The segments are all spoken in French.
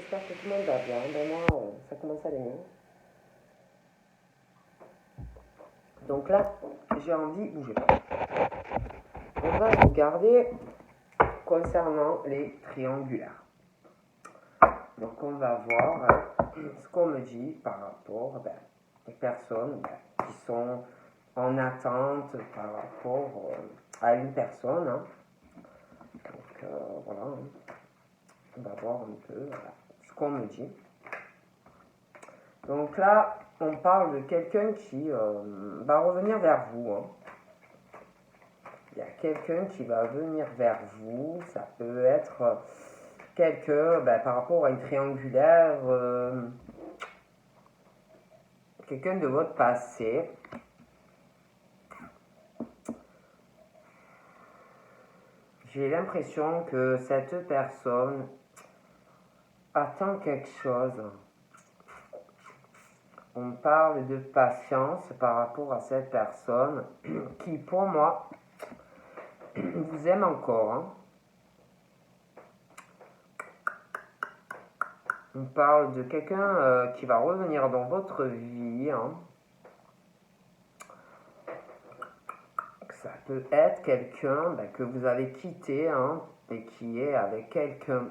j'espère que tout le monde va bien. Ben moi, ça commence à aller mieux. Donc là, j'ai envie, bougez pas. On va regarder concernant les triangulaires. Donc on va voir ce qu'on me dit par rapport aux personnes qui sont en attente par rapport à une personne. Hein. Donc voilà, on va voir un peu ce qu'on me dit. Donc là, on parle de quelqu'un qui va revenir vers vous. Hein. Il y a quelqu'un qui va venir vers vous. Ça peut être quelqu'un par rapport à une triangulaire, quelqu'un de votre passé. J'ai l'impression que cette personne attend quelque chose. On parle de patience par rapport à cette personne qui, pour moi, vous aime encore. Hein. On parle de quelqu'un qui va revenir dans votre vie. Hein. Ça peut être quelqu'un que vous avez quitté hein, et qui est avec quelqu'un.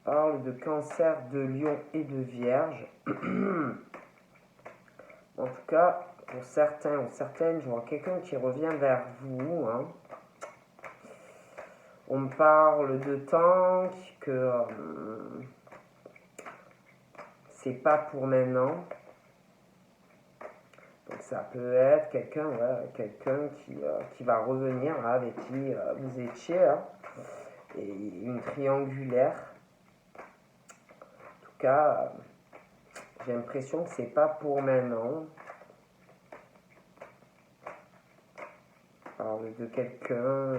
Parle de cancer de lion et de vierge. En tout cas, pour certains ou certaines, je vois quelqu'un qui revient vers vous. Hein. On parle de temps que c'est pas pour maintenant. Donc ça peut être quelqu'un qui va revenir hein, avec qui vous étiez. Hein, et une triangulaire. En tout cas, j'ai l'impression que c'est pas pour maintenant. On parle de quelqu'un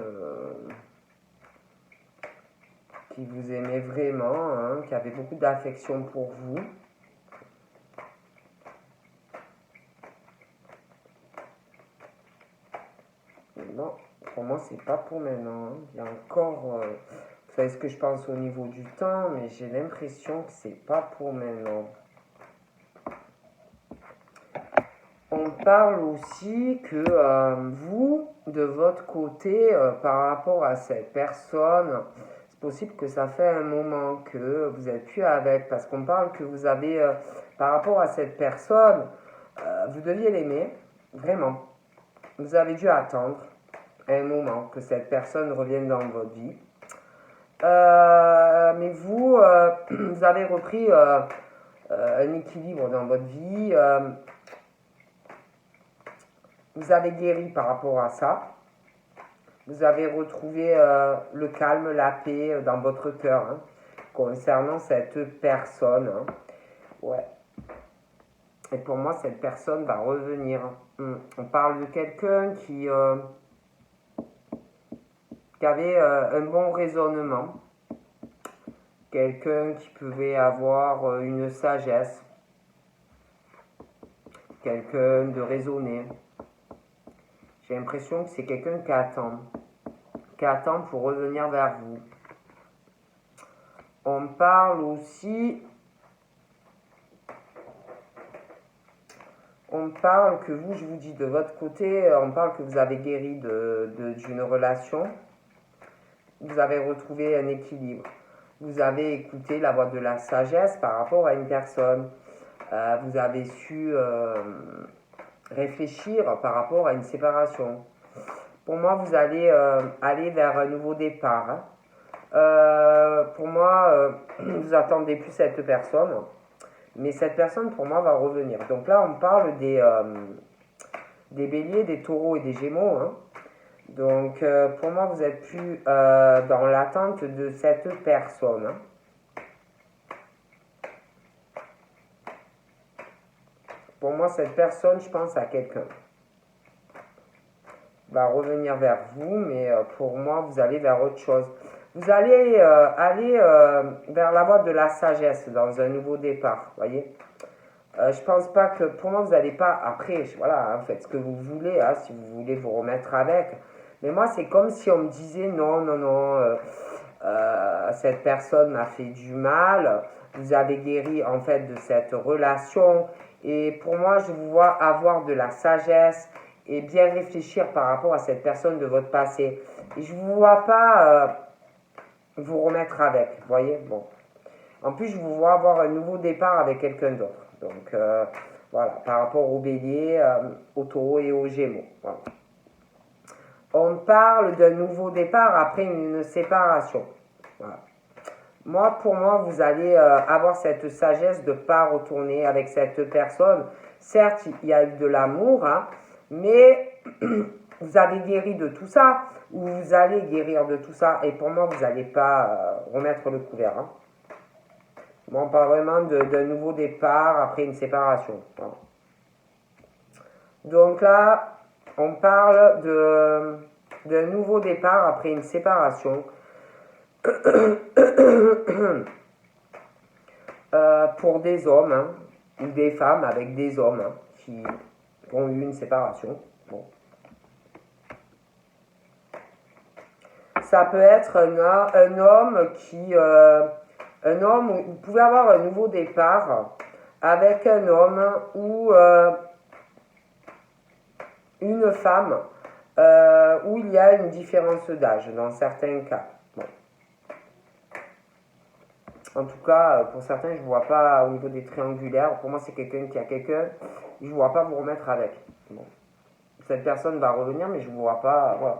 qui vous aimait vraiment, hein, qui avait beaucoup d'affection pour vous. Non, pour moi, c'est pas pour maintenant. Hein. Il y a encore, vous savez ce que je pense au niveau du temps, mais j'ai l'impression que c'est pas pour maintenant. On parle aussi que vous, de votre côté, par rapport à cette personne, c'est possible que ça fait un moment que vous n'êtes plus avec, parce qu'on parle que vous avez, par rapport à cette personne, vous deviez l'aimer, vraiment. Vous avez dû attendre un moment que cette personne revienne dans votre vie. Mais vous, vous avez repris un équilibre dans votre vie. Vous avez guéri par rapport à ça. Vous avez retrouvé le calme, la paix dans votre cœur hein, concernant cette personne. Hein. Ouais. Et pour moi, cette personne va revenir. On parle de quelqu'un qui avait un bon raisonnement. Quelqu'un qui pouvait avoir une sagesse. Quelqu'un de raisonné. J'ai l'impression que c'est quelqu'un qui attend pour revenir vers vous. On parle aussi, que vous, je vous dis de votre côté, on parle que vous avez guéri d'une relation, vous avez retrouvé un équilibre, vous avez écouté la voix de la sagesse par rapport à une personne, vous avez su réfléchir par rapport à une séparation. Pour moi, vous allez aller vers un nouveau départ. Hein. Pour moi, vous attendez plus cette personne, mais cette personne, pour moi, va revenir. Donc là, on parle des béliers, des taureaux et des gémeaux. Hein. Donc, pour moi, vous n'êtes plus dans l'attente de cette personne. Hein. Pour moi, cette personne, je pense à quelqu'un. Va revenir vers vous, mais pour moi, vous allez vers autre chose. Vous allez aller vers la voie de la sagesse dans un nouveau départ, voyez. Je pense pas que, pour moi, vous n'allez pas, après, voilà, hein, faites ce que vous voulez, hein, si vous voulez vous remettre avec. Mais moi, c'est comme si on me disait, non, non, non, cette personne m'a fait du mal, vous avez guéri, en fait, de cette relation. Et pour moi, je vous vois avoir de la sagesse et bien réfléchir par rapport à cette personne de votre passé. Et je ne vous vois pas vous remettre avec, vous voyez, bon. En plus, je vous vois avoir un nouveau départ avec quelqu'un d'autre. Donc, voilà, par rapport au bélier, au taureau et au gémeaux. Voilà. On parle d'un nouveau départ après une séparation. Voilà. Moi, pour moi, vous allez avoir cette sagesse de ne pas retourner avec cette personne. Certes, il y a eu de l'amour, hein, mais vous avez guéri de tout ça, ou vous allez guérir de tout ça. Et pour moi, vous n'allez pas remettre le couvert. Hein. Bon, on parle vraiment d'un nouveau départ après une séparation. Voilà. Donc là, on parle d'un nouveau départ après une séparation. Pour des hommes, hein, ou des femmes avec des hommes hein, qui ont eu une séparation. Bon. Ça peut être un homme qui... un homme où vous pouvez avoir un nouveau départ avec un homme ou une femme où il y a une différence d'âge dans certains cas. Bon. En tout cas, pour certains, je ne vois pas au niveau des triangulaires. Pour moi, c'est quelqu'un qui a quelqu'un. Je ne vois pas vous remettre avec. Bon. Cette personne va revenir, mais je ne vous vois pas. Voilà.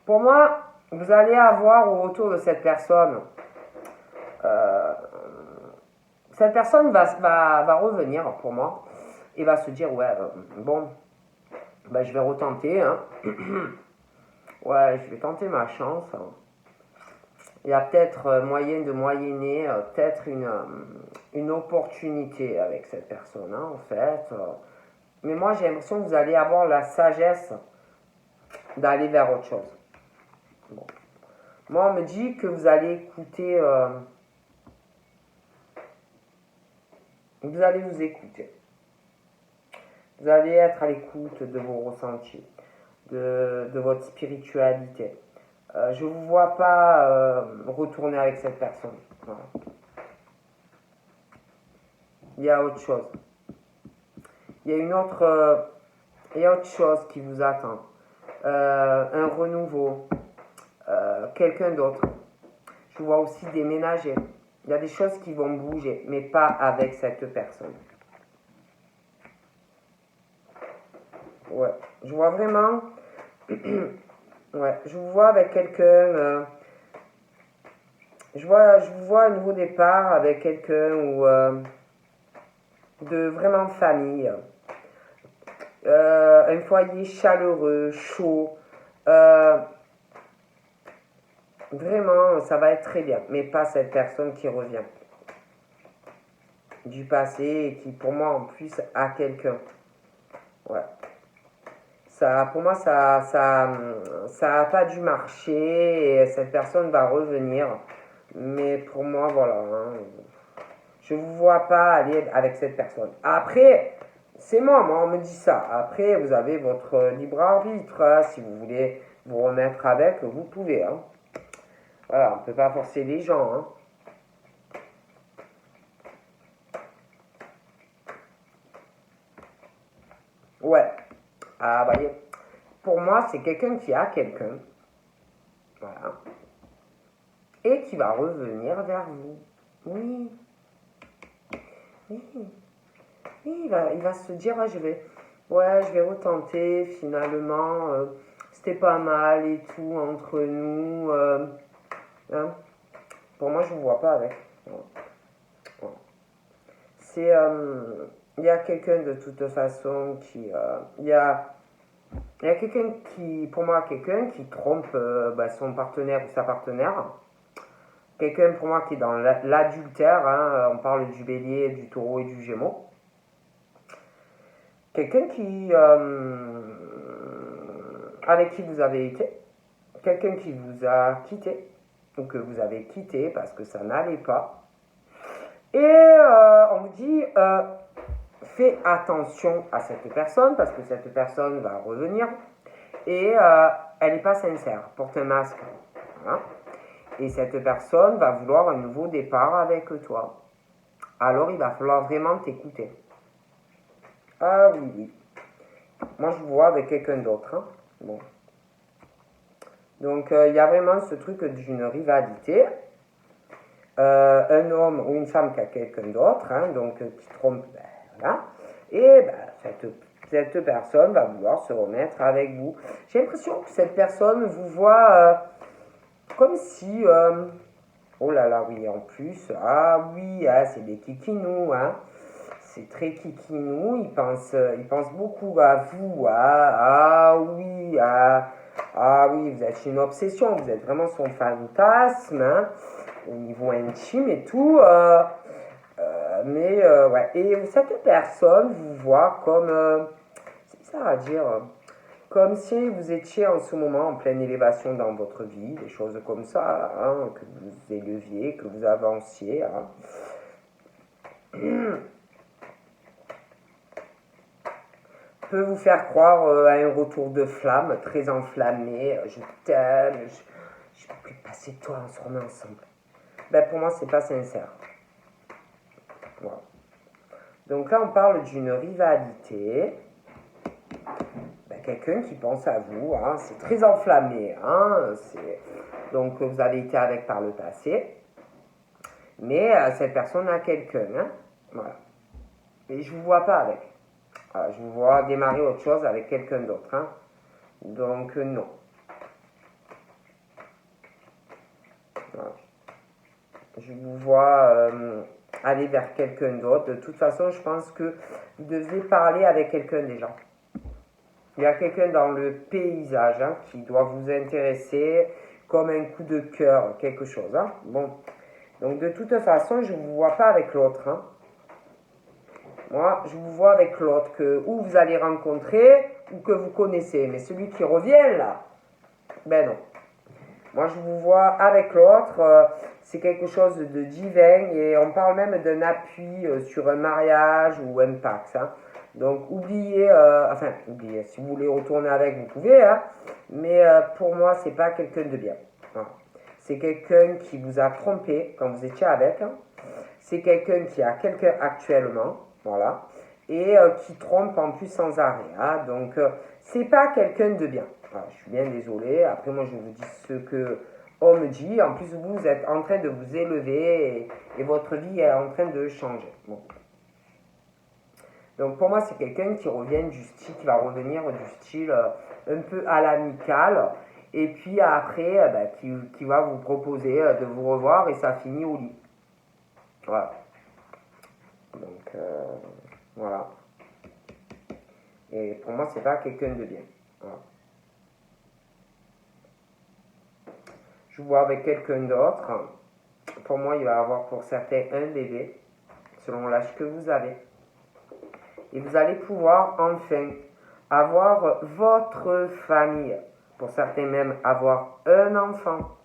Pour moi, vous allez avoir au retour de cette personne. Cette personne va revenir pour moi et va se dire ouais, bon, ben, je vais retenter. Hein. Ouais, je vais tenter ma chance. Hein. Il y a peut-être moyen de moyenner, peut-être une opportunité avec cette personne, hein, en fait. Mais moi, j'ai l'impression que vous allez avoir la sagesse d'aller vers autre chose. Bon. Moi, on me dit que vous allez écouter... vous allez vous écouter. Vous allez être à l'écoute de vos ressentis, de votre spiritualité. Je ne vous vois pas retourner avec cette personne. Voilà. Il y a autre chose. Il y a il y a autre chose qui vous attend. Un renouveau. Quelqu'un d'autre. Je vois aussi déménager. Il y a des choses qui vont bouger, mais pas avec cette personne. Ouais. Je vois vraiment... ouais. Je vous vois avec quelqu'un... je vous vois un nouveau départ avec quelqu'un ou... de vraiment famille. Un foyer chaleureux, chaud. Vraiment, ça va être très bien. Mais pas cette personne qui revient du passé et qui, pour moi, en plus, a quelqu'un. Ouais. Ça, pour moi, ça a pas dû marcher et cette personne va revenir. Mais pour moi, voilà. Hein, je ne vous vois pas aller avec cette personne. Après, c'est moi, on me dit ça. Après, vous avez votre libre arbitre. Hein, si vous voulez vous remettre avec, vous pouvez. Hein. Voilà, on ne peut pas forcer les gens. Hein. Ouais. Ah, voyez. Pour moi, c'est quelqu'un qui a quelqu'un. Voilà. Et qui va revenir vers vous. Oui. Oui. Oui, il va se dire, je vais retenter, finalement, c'était pas mal et tout entre nous. Hein. Pour moi, je ne vous vois pas avec. C'est, il y a quelqu'un de toute façon qui, il y a quelqu'un qui, pour moi, quelqu'un qui trompe son partenaire ou sa partenaire. Quelqu'un pour moi qui est dans l'adultère, hein, on parle du bélier, du taureau et du gémeaux. Quelqu'un qui, avec qui vous avez été, quelqu'un qui vous a quitté, ou que vous avez quitté parce que ça n'allait pas. Et on vous dit, fais attention à cette personne parce que cette personne va revenir et elle n'est pas sincère, porte un masque. Voilà. Et cette personne va vouloir un nouveau départ avec toi. Alors il va falloir vraiment t'écouter. Ah oui, oui. Moi je vous vois avec quelqu'un d'autre. Hein. Bon. Donc il y a vraiment ce truc d'une rivalité. Un homme ou une femme qui a quelqu'un d'autre, hein, donc qui trompe, ben, voilà. Et ben, cette personne va vouloir se remettre avec vous. J'ai l'impression que cette personne vous voit comme si... oh là là, oui, en plus, ah oui, ah, c'est des kikinous, hein. C'est très kikinou, il pense beaucoup à vous, ah oui, ah oui, vous êtes une obsession, vous êtes vraiment son fantasme, hein, au niveau intime et tout, mais ouais, et cette personne vous voit comme, c'est bizarre à dire, comme si vous étiez en ce moment en pleine élévation dans votre vie, des choses comme ça, hein, que vous éleviez, que vous avanciez, hein. Peut vous faire croire à un retour de flamme, très enflammé, je t'aime, je peux plus passer de toi, on se remet ensemble. Ben pour moi, c'est pas sincère. Voilà. Donc là, on parle d'une rivalité. Ben, quelqu'un qui pense à vous, hein, c'est très enflammé. Hein, donc, vous avez été avec par le passé. Mais cette personne a quelqu'un. Hein, voilà. Et je ne vous vois pas avec. Je vous vois démarrer autre chose avec quelqu'un d'autre. Hein. Donc, non. Voilà. Je vous vois aller vers quelqu'un d'autre. De toute façon, je pense que vous devez parler avec quelqu'un déjà. Il y a quelqu'un dans le paysage hein, qui doit vous intéresser comme un coup de cœur, quelque chose. Hein. Bon. Donc, de toute façon, je ne vous vois pas avec l'autre. Hein. Moi, je vous vois avec l'autre que ou vous allez rencontrer ou que vous connaissez. Mais celui qui revient là, ben non. Moi, je vous vois avec l'autre. C'est quelque chose de divin et on parle même d'un appui sur un mariage ou un pacte. Hein. Donc, oubliez, oubliez. Si vous voulez retourner avec, vous pouvez. Hein. Mais pour moi, c'est pas quelqu'un de bien. Voilà. C'est quelqu'un qui vous a trompé quand vous étiez avec. Hein. C'est quelqu'un qui a quelqu'un actuellement. Voilà. Et qui trompe en plus sans arrêt. Hein. Donc, c'est pas quelqu'un de bien. Voilà, je suis bien désolé. Après, moi, je vous dis ce que on me dit. En plus, vous êtes en train de vous élever et votre vie est en train de changer. Bon. Donc, pour moi, c'est quelqu'un qui revient du style, qui va revenir du style un peu à l'amical. Et puis après, qui va vous proposer de vous revoir et ça finit au lit. Voilà. Donc, voilà. Et pour moi, c'est pas quelqu'un de bien. Voilà. Je vois avec quelqu'un d'autre. Pour moi, il va avoir pour certains un bébé, selon l'âge que vous avez. Et vous allez pouvoir enfin avoir votre famille. Pour certains même avoir un enfant.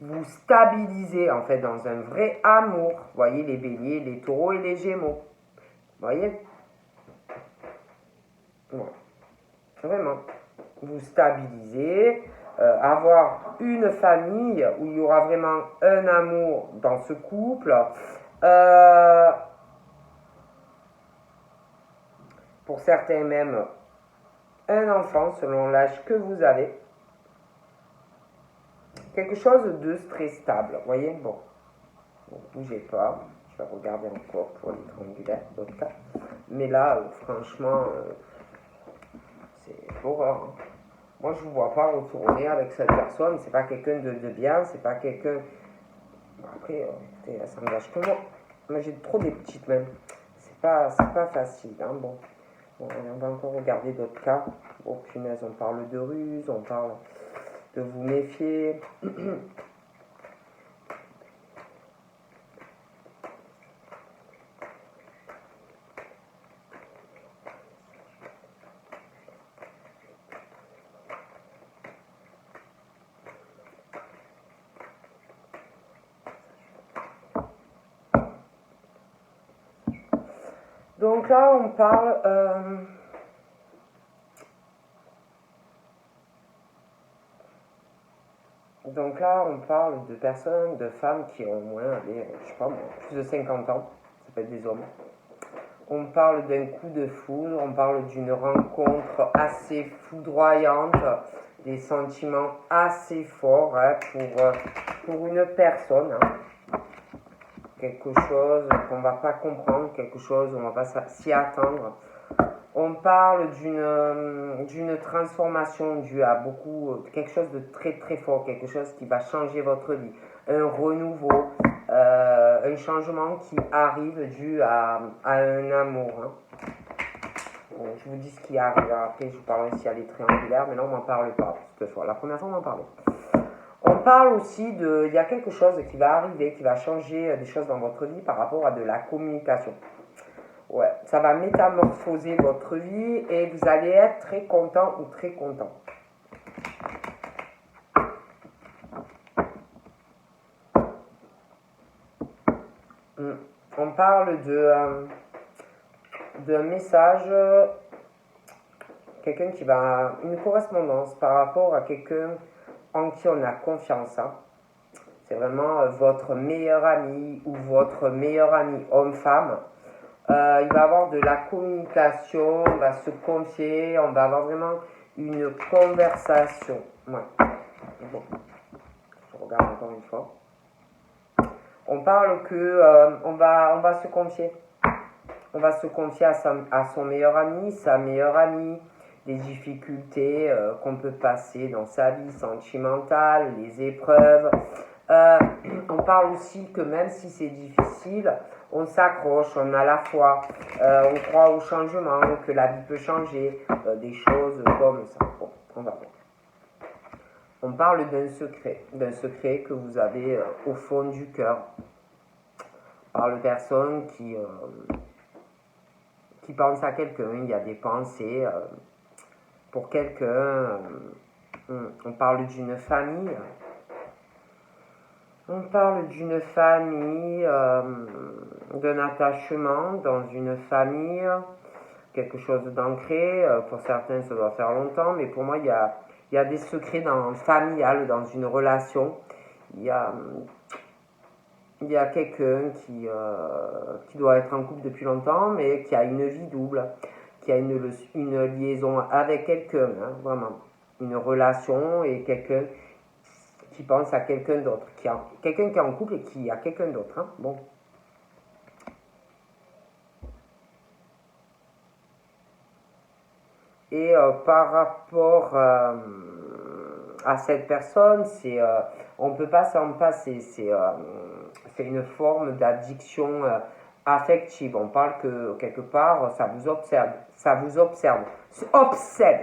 Vous stabiliser en fait dans un vrai amour. Vous voyez les béliers, les taureaux et les gémeaux. Vous voyez? Voilà. Vraiment. Vous stabiliser. Avoir une famille où il y aura vraiment un amour dans ce couple. Pour certains même, un enfant selon l'âge que vous avez. Quelque chose de très stable, vous voyez. Bon, bougez pas. Je vais regarder encore pour les triangulaires, d'autres cas. Mais là, franchement, c'est horreur. Hein. Moi, je ne vous vois pas retourner avec cette personne. C'est pas quelqu'un de bien. C'est pas quelqu'un. Après, écoutez, elle s'engage que moi. Moi, j'ai trop des petites même. C'est pas facile. Hein. Bon, on va encore regarder d'autres cas. Oh punaise, on parle de ruse, on parle de vous méfier. Donc là, on parle... donc là, on parle de personnes, de femmes qui ont au moins, allez, je sais pas moi, plus de 50 ans. Ça peut être des hommes. On parle d'un coup de foudre, on parle d'une rencontre assez foudroyante, des sentiments assez forts hein, pour une personne. Hein. Quelque chose qu'on ne va pas comprendre, quelque chose où on ne va pas s'y attendre. On parle d'une transformation due à quelque chose de très très fort, quelque chose qui va changer votre vie, un renouveau, un changement qui arrive dû à un amour. Hein. Bon, je vous dis ce qui arrive, après je vous parlerai s'il y a les triangulaires, mais là on m'en parle pas cette fois. La première fois on m'en parlait. On parle aussi il y a quelque chose qui va arriver, qui va changer des choses dans votre vie par rapport à de la communication. Ouais, ça va métamorphoser votre vie et vous allez être très content ou très content. On parle d'un message, quelqu'un qui va, une correspondance par rapport à quelqu'un en qui on a confiance. Hein. C'est vraiment votre meilleur ami ou votre meilleur ami homme-femme. Il va avoir de la communication, on va se confier, on va avoir vraiment une conversation. Ouais. Bon. Je regarde encore une fois. On parle que on va se confier. On va se confier à son meilleur ami, sa meilleure amie, les difficultés qu'on peut passer dans sa vie sentimentale, les épreuves. On parle aussi que même si c'est difficile, on s'accroche, on a la foi, on croit au changement, que la vie peut changer, des choses comme ça. Bon, on va voir. On parle d'un secret que vous avez au fond du cœur. On parle de personnes qui pensent à quelqu'un, il y a des pensées pour quelqu'un. On parle d'une famille. On parle d'une famille, d'un attachement dans une famille, quelque chose d'ancré. Pour certains, ça doit faire longtemps, mais pour moi, il y a des secrets familial, dans une relation. Il y a quelqu'un qui doit être en couple depuis longtemps, mais qui a une vie double, qui a une liaison avec quelqu'un, hein, vraiment. Une relation et quelqu'un qui pense à quelqu'un d'autre, quelqu'un qui est en couple et qui a quelqu'un d'autre. Hein. Bon. Et par rapport à cette personne, on ne peut pas s'en passer. C'est une forme d'addiction affective. On parle que quelque part, ça vous obsède.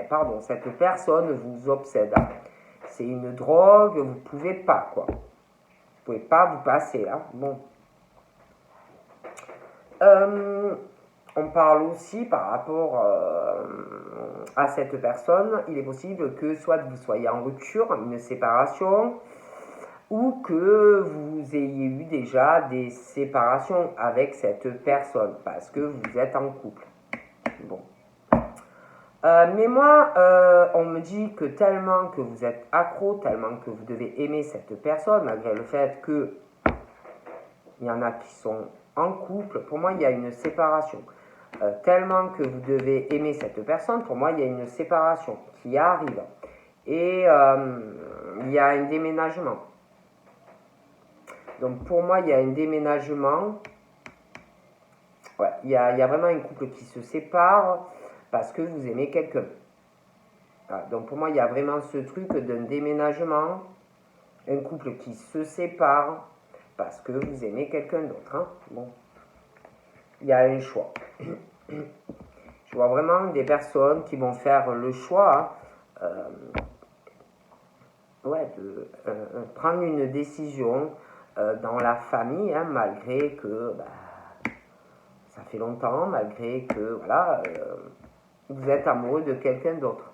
Pardon, cette personne vous obsède. C'est une drogue, vous ne pouvez pas, quoi. Vous ne pouvez pas vous passer, là. Bon. On parle aussi par rapport à cette personne, il est possible que soit vous soyez en rupture, une séparation, ou que vous ayez eu déjà des séparations avec cette personne, parce que vous êtes en couple. Bon. Mais moi, on me dit que tellement que vous êtes accro, tellement que vous devez aimer cette personne, malgré le fait que il y en a qui sont en couple, pour moi, il y a une séparation. Tellement que vous devez aimer cette personne, pour moi, il y a une séparation qui arrive. Et il y a un déménagement. Donc, pour moi, il y a un déménagement. Ouais, il y a vraiment un couple qui se sépare parce que vous aimez quelqu'un. Voilà, donc, pour moi, il y a vraiment ce truc d'un déménagement. Un couple qui se sépare parce que vous aimez quelqu'un d'autre. Hein. Bon. Il y a un choix. Je vois vraiment des personnes qui vont faire le choix de prendre une décision dans la famille, hein, malgré que ça fait longtemps, malgré que voilà, vous êtes amoureux de quelqu'un d'autre.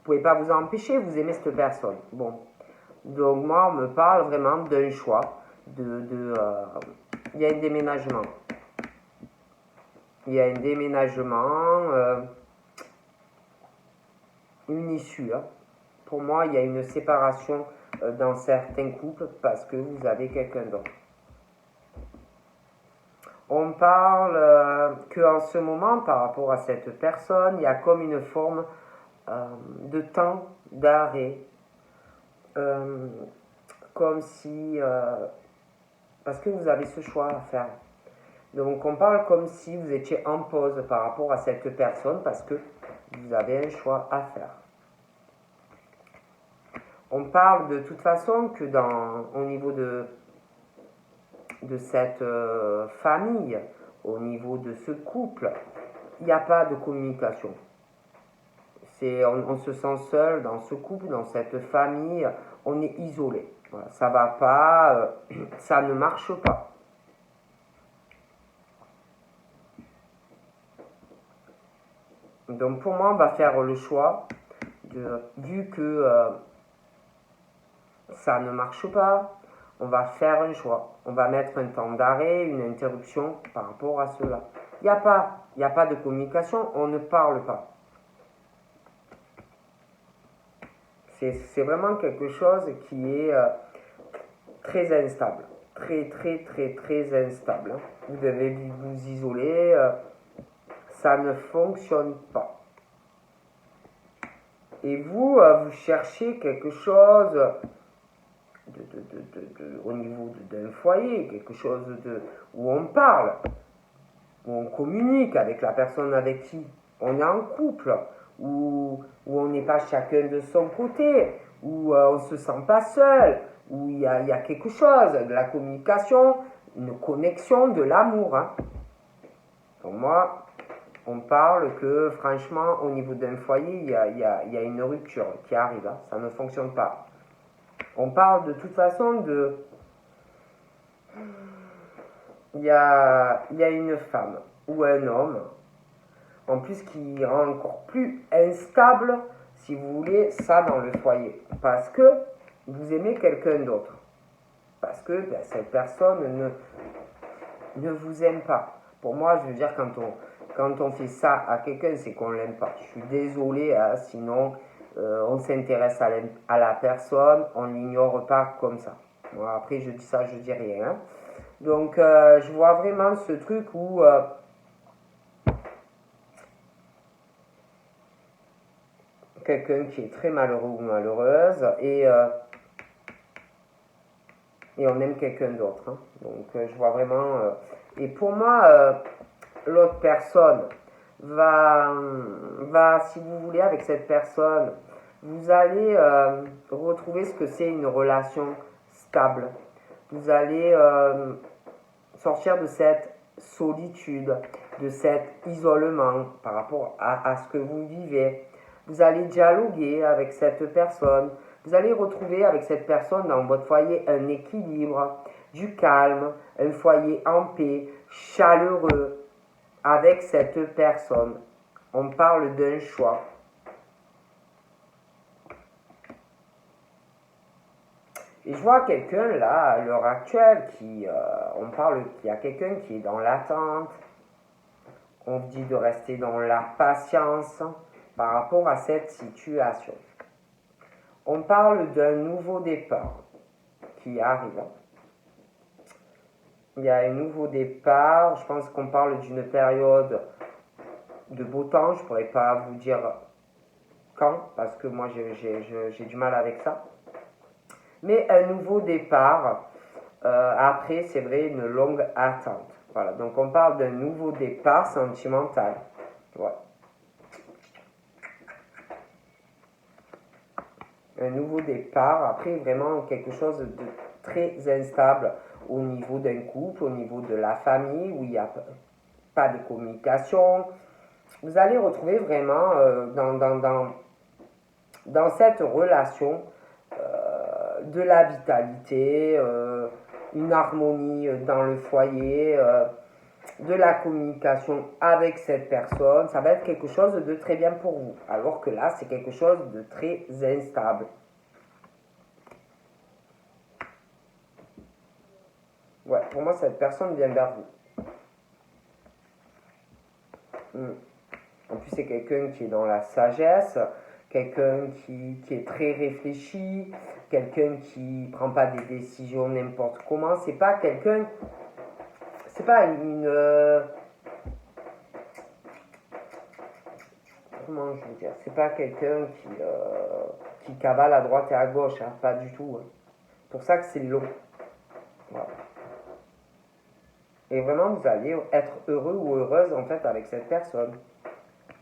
Vous ne pouvez pas vous empêcher, vous aimez cette personne. Bon. Donc moi, on me parle vraiment d'un choix. Il y a un déménagement. il y a un déménagement, une issue. Hein. Pour moi, il y a une séparation dans certains couples parce que vous avez quelqu'un d'autre. On parle qu'en ce moment, par rapport à cette personne, il y a comme une forme de temps d'arrêt. Comme si... parce que vous avez ce choix à faire. Donc on parle comme si vous étiez en pause par rapport à cette personne parce que vous avez un choix à faire. On parle de toute façon que au niveau de cette famille, au niveau de ce couple, il n'y a pas de communication. On se sent seul dans ce couple, dans cette famille, on est isolé. Voilà, ça va pas, ça ne marche pas. Donc pour moi, on va faire le choix, vu que ça ne marche pas, on va faire un choix. On va mettre un temps d'arrêt, une interruption par rapport à cela. Il n'y a pas de communication, on ne parle pas. C'est vraiment quelque chose qui est très instable. Très instable. Vous devez vous isoler. Ça ne fonctionne pas. Et vous, vous cherchez quelque chose au niveau d'un foyer, quelque chose où on parle, où on communique avec la personne avec qui on est en couple, où on n'est pas chacun de son côté, où on ne se sent pas seul, où il y a quelque chose, de la communication, une connexion, de l'amour. Hein. Pour moi, on parle que franchement, au niveau d'un foyer, il y a une rupture qui arrive. Hein. Ça ne fonctionne pas. On parle de toute façon de... Il y a une femme ou un homme, en plus qui rend encore plus instable, si vous voulez, ça dans le foyer. Parce que vous aimez quelqu'un d'autre. Parce que cette personne ne vous aime pas. Pour moi, je veux dire, quand on fait ça à quelqu'un, c'est qu'on ne l'aime pas. Je suis désolé, hein, sinon on s'intéresse à la personne, on l'ignore pas comme ça. Bon, après, je dis ça, je dis rien. Hein. Donc, je vois vraiment ce truc où quelqu'un qui est très malheureux ou malheureuse et on aime quelqu'un d'autre. Hein. Donc, je vois vraiment... et pour moi, l'autre personne va, si vous voulez, avec cette personne, vous allez retrouver ce que c'est une relation stable. Vous allez sortir de cette solitude, de cet isolement par rapport à ce que vous vivez. Vous allez dialoguer avec cette personne. Vous allez retrouver avec cette personne dans votre foyer un équilibre, du calme, un foyer en paix, chaleureux avec cette personne. On parle d'un choix. Et je vois quelqu'un là, à l'heure actuelle, on parle qu'il y a quelqu'un qui est dans l'attente. On dit de rester dans la patience par rapport à cette situation. On parle d'un nouveau départ qui arrive. Il y a un nouveau départ. Je pense qu'on parle d'une période de beau temps. Je ne pourrais pas vous dire quand, parce que moi j'ai du mal avec ça. Mais un nouveau départ, après c'est vrai une longue attente. Voilà, donc on parle d'un nouveau départ sentimental. Voilà. Un nouveau départ, après vraiment quelque chose de très instable au niveau d'un couple, au niveau de la famille, où il n'y a pas de communication. Vous allez retrouver vraiment dans cette relation de la vitalité, une harmonie dans le foyer, de la communication avec cette personne. Ça va être quelque chose de très bien pour vous. Alors que là, c'est quelque chose de très instable. Ouais, pour moi, cette personne vient vers vous. En plus, c'est quelqu'un qui est dans la sagesse, quelqu'un qui est très réfléchi, quelqu'un qui prend pas des décisions n'importe comment. C'est pas quelqu'un, c'est pas comment je veux dire, c'est pas quelqu'un qui cavale à droite et à gauche, hein, pas du tout. Hein. C'est pour ça que c'est long. Voilà. Et vraiment, vous allez être heureux ou heureuse en fait avec cette personne.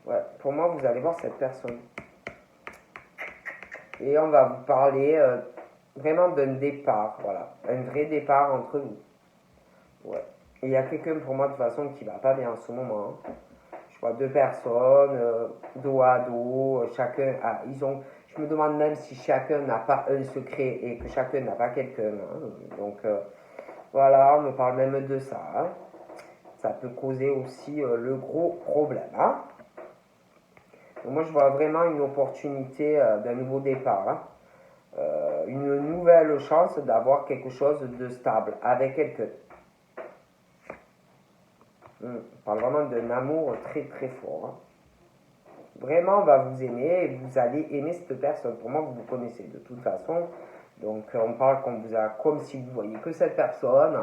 Ouais, pour moi, vous allez voir cette personne. Et on va vous parler vraiment d'un départ, voilà. Un vrai départ entre vous. Ouais. Et il y a quelqu'un pour moi de toute façon qui va pas bien en ce moment. Hein. Je vois deux personnes, dos à dos, chacun a, je me demande même si chacun n'a pas un secret et que chacun n'a pas quelqu'un. Hein. Donc voilà, on me parle même de ça. Hein. Ça peut causer aussi le gros problème. Hein. Donc moi je vois vraiment une opportunité d'un nouveau départ. Hein. Une nouvelle chance d'avoir quelque chose de stable avec quelqu'un. On parle vraiment d'un amour très très fort. Hein. Vraiment, on va vous aimer et vous allez aimer cette personne. Pour moi, vous vous connaissez de toute façon. Donc, on parle qu'on vous a comme si vous voyez que cette personne,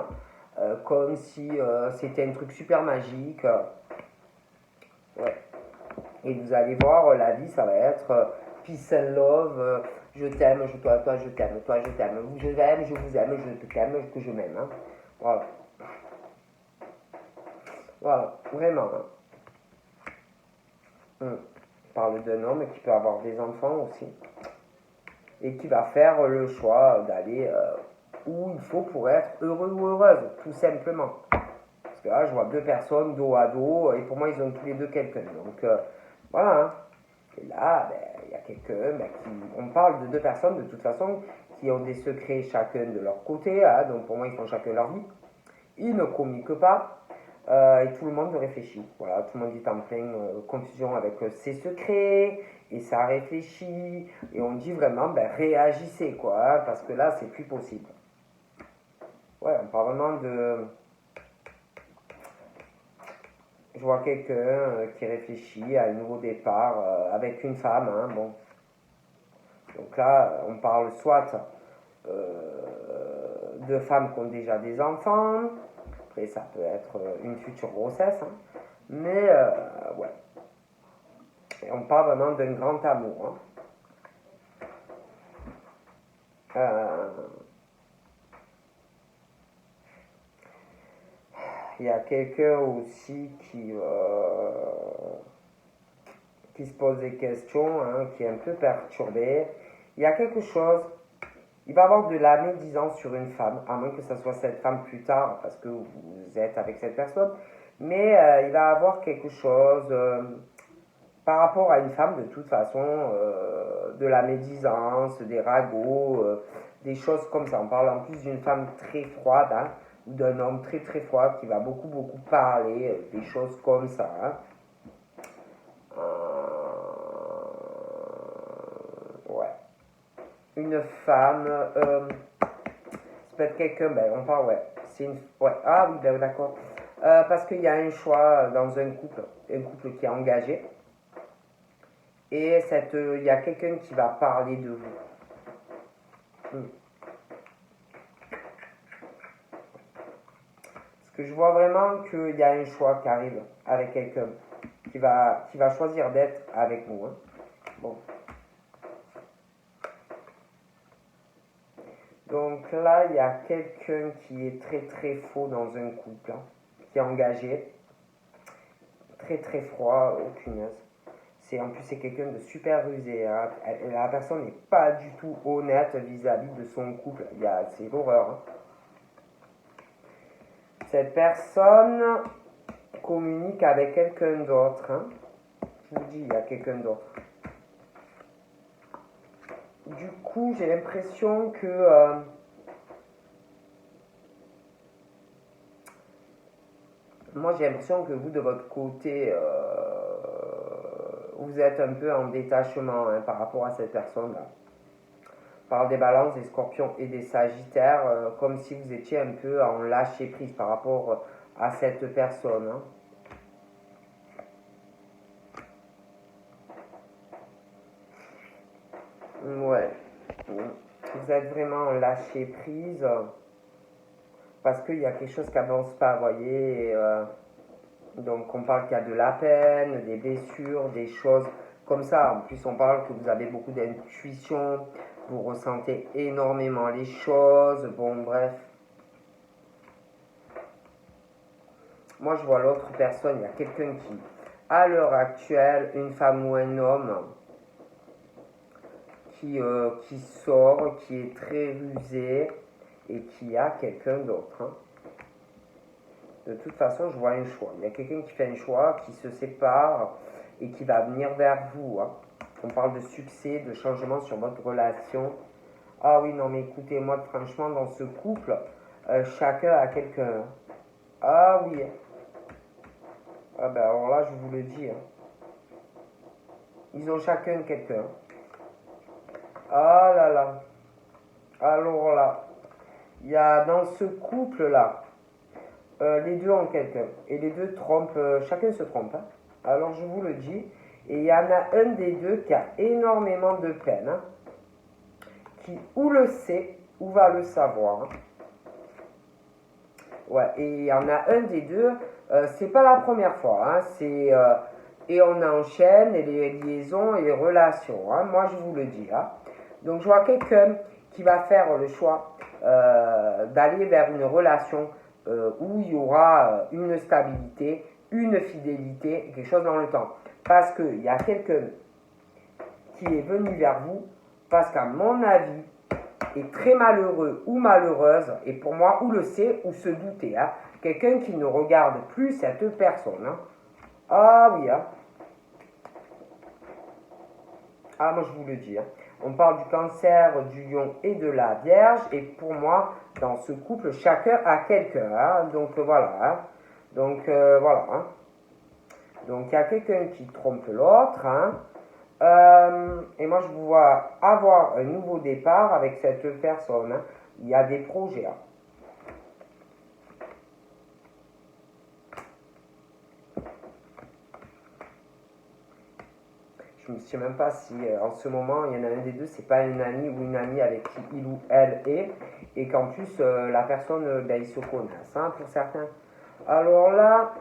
comme si c'était un truc super magique. Ouais. Et vous allez voir, la vie, ça va être peace and love. Je t'aime, toi, je t'aime, toi, je t'aime. Vous, je t'aime, je vous aime, je t'aime, que je m'aime. Hein. Voilà. Voilà, vraiment. Hein. On parle d'un homme qui peut avoir des enfants aussi. Et qui va faire le choix d'aller où il faut pour être heureux ou heureuse, tout simplement. Parce que là, je vois deux personnes dos à dos, et pour moi, ils ont tous les deux quelqu'un. Donc, voilà. Hein. Et là, il y a quelqu'un on parle de deux personnes, de toute façon, qui ont des secrets chacun de leur côté. Hein, donc, pour moi, ils font chacun leur vie. Ils ne communiquent pas. Et tout le monde réfléchit. Voilà, tout le monde est en pleine confusion avec ses secrets, et ça réfléchit, et on dit vraiment, réagissez, quoi, hein, parce que là, c'est plus possible. Ouais, on parle vraiment de... Je vois quelqu'un qui réfléchit à un nouveau départ avec une femme, hein, bon. Donc là, on parle soit de femmes qui ont déjà des enfants, après ça peut être une future grossesse, hein, mais ouais. Et on parle vraiment d'un grand amour. Hein. Il y a quelqu'un aussi qui se pose des questions, hein, qui est un peu perturbé. Il y a quelque chose, il va avoir de la médisance sur une femme, à moins que ce soit cette femme plus tard, parce que vous êtes avec cette personne, mais il va avoir quelque chose par rapport à une femme, de toute façon, de la médisance, des ragots, des choses comme ça. On parle en plus d'une femme très froide, hein, ou d'un homme très très froid qui va beaucoup beaucoup parler, des choses comme ça. Hein. Ouais. Une femme, ça peut être quelqu'un, on parle, ouais. C'est une, ouais. Ah oui, d'accord. Parce qu'il y a un choix dans un couple qui est engagé. Et il y a quelqu'un qui va parler de vous. Parce que je vois vraiment qu'il y a un choix qui arrive avec quelqu'un qui va choisir d'être avec vous. Hein. Bon. Donc là, il y a quelqu'un qui est très très faux dans un couple, hein, qui est engagé, très très froid, aucune. En plus, c'est quelqu'un de super rusé. Hein. La personne n'est pas du tout honnête vis-à-vis de son couple. C'est l'horreur. Hein. Cette personne communique avec quelqu'un d'autre. Hein. Je vous dis, il y a quelqu'un d'autre. Du coup, j'ai l'impression que... moi, j'ai l'impression que vous, de votre côté, vous êtes un peu en détachement, hein, par rapport à cette personne-là. Par des balances, des scorpions et des sagittaires, comme si vous étiez un peu en lâcher prise par rapport à cette personne. Hein. vous êtes vraiment lâché prise parce qu'il y a quelque chose qui n'avance pas, vous voyez. Donc on parle qu'il y a de la peine, des blessures, des choses comme ça. En plus on parle que vous avez beaucoup d'intuition, vous ressentez énormément les choses. Bon bref. Moi je vois l'autre personne, il y a quelqu'un qui, à l'heure actuelle, une femme ou un homme, qui sort, qui est très rusé et qui a quelqu'un d'autre. Hein. De toute façon, je vois un choix. Il y a quelqu'un qui fait un choix, qui se sépare et qui va venir vers vous. Hein. On parle de succès, de changement sur votre relation. Ah oui, non, mais écoutez, moi, franchement, dans ce couple, chacun a quelqu'un. Ah oui. Ah ben alors là, je vous le dis. Hein. Ils ont chacun quelqu'un. Ah là là. Alors là, il y a dans ce couple-là, les deux ont quelqu'un. Et les deux trompent, chacun se trompe. Hein. Alors je vous le dis. Et il y en a un des deux qui a énormément de peine. Hein, qui ou le sait, ou va le savoir. Hein. Ouais, et il y en a un des deux, c'est pas la première fois. Hein, et on enchaîne et les liaisons et les relations. Hein, moi je vous le dis. Hein. Donc je vois quelqu'un qui va faire le choix d'aller vers une relation où il y aura une stabilité, une fidélité, quelque chose dans le temps. Parce qu'il y a quelqu'un qui est venu vers vous, parce qu'à mon avis, est très malheureux ou malheureuse, et pour moi, ou le sait, ou se douter. Hein. Quelqu'un qui ne regarde plus cette personne. Hein. Ah oui, hein. Ah, moi je vous le dis. Hein. On parle du Cancer, du Lion et de la Vierge. Et pour moi, dans ce couple, chacun a quelqu'un. Hein. Donc voilà. Hein. Donc voilà. Hein. Donc il y a quelqu'un qui trompe l'autre. Hein. Et moi je vous vois avoir un nouveau départ avec cette personne. Hein. Il y a des projets. Hein. Je ne sais même pas si en ce moment il y en a un des deux, c'est pas un ami ou une amie avec qui il ou elle est, et qu'en plus la personne, ben, ils se connaissent, hein, pour certains. Alors là,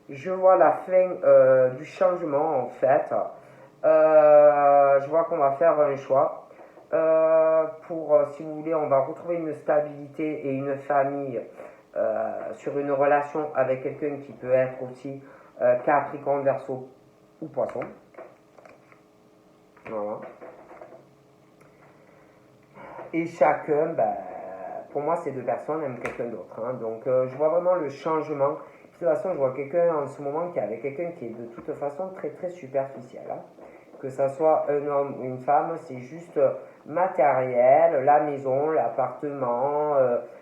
je vois la fin du changement en fait. Je vois qu'on va faire un choix. Si vous voulez, on va retrouver une stabilité et une famille sur une relation avec quelqu'un qui peut être aussi Capricorne, Verseau ou Poisson. Voilà. Et chacun, ben, pour moi, ces deux personnes aiment quelqu'un d'autre. Hein. Donc, je vois vraiment le changement. De toute façon, je vois quelqu'un en ce moment qui est avec quelqu'un qui est de toute façon très très superficiel. Hein. Que ça soit un homme ou une femme, c'est juste matériel, la maison, l'appartement,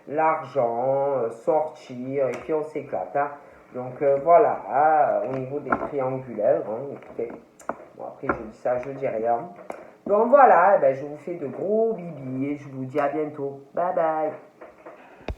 l'argent, sortir, et puis on s'éclate. Hein. Donc voilà, hein, au niveau des triangulaires, hein, écoutez, bon, après je dis ça, je dis rien. Donc voilà, eh ben, je vous fais de gros bibis et je vous dis à bientôt. Bye bye.